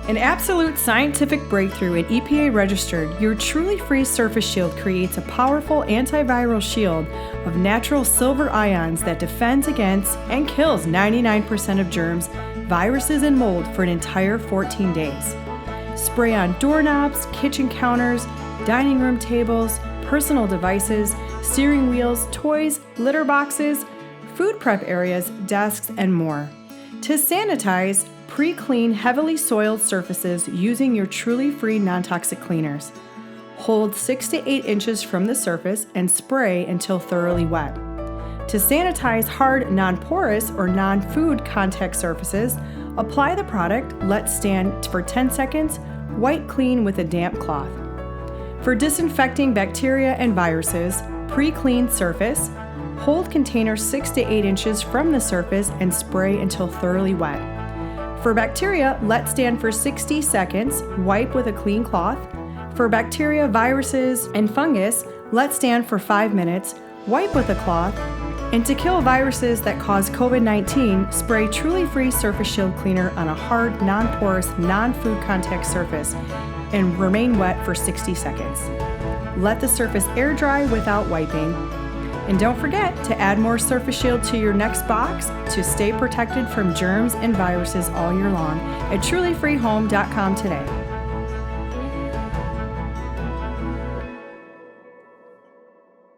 An absolute scientific breakthrough and EPA registered, your Truly Free Surface Shield creates a powerful antiviral shield of natural silver ions that defends against and kills 99% of germs, viruses, and mold for an entire 14 days. Spray on doorknobs, kitchen counters, dining room tables, personal devices, steering wheels, toys, litter boxes, food prep areas, desks, and more. To sanitize, pre-clean heavily soiled surfaces using your Truly Free non-toxic cleaners. Hold 6 to 8 inches from the surface and spray until thoroughly wet. To sanitize hard, non-porous, or non-food contact surfaces, apply the product, let stand for 10 seconds, wipe clean with a damp cloth. For disinfecting bacteria and viruses, pre-cleaned surface, hold container 6 to 8 inches from the surface and spray until thoroughly wet. For bacteria, let stand for 60 seconds, wipe with a clean cloth. For bacteria, viruses, and fungus, let stand for 5 minutes, wipe with a cloth. And to kill viruses that cause COVID-19, spray Truly Free Surface Shield Cleaner on a hard, non-porous, non-food contact surface and remain wet for 60 seconds. Let the surface air dry without wiping. And don't forget to add more Surface Shield to your next box to stay protected from germs and viruses all year long at trulyfreehome.com today.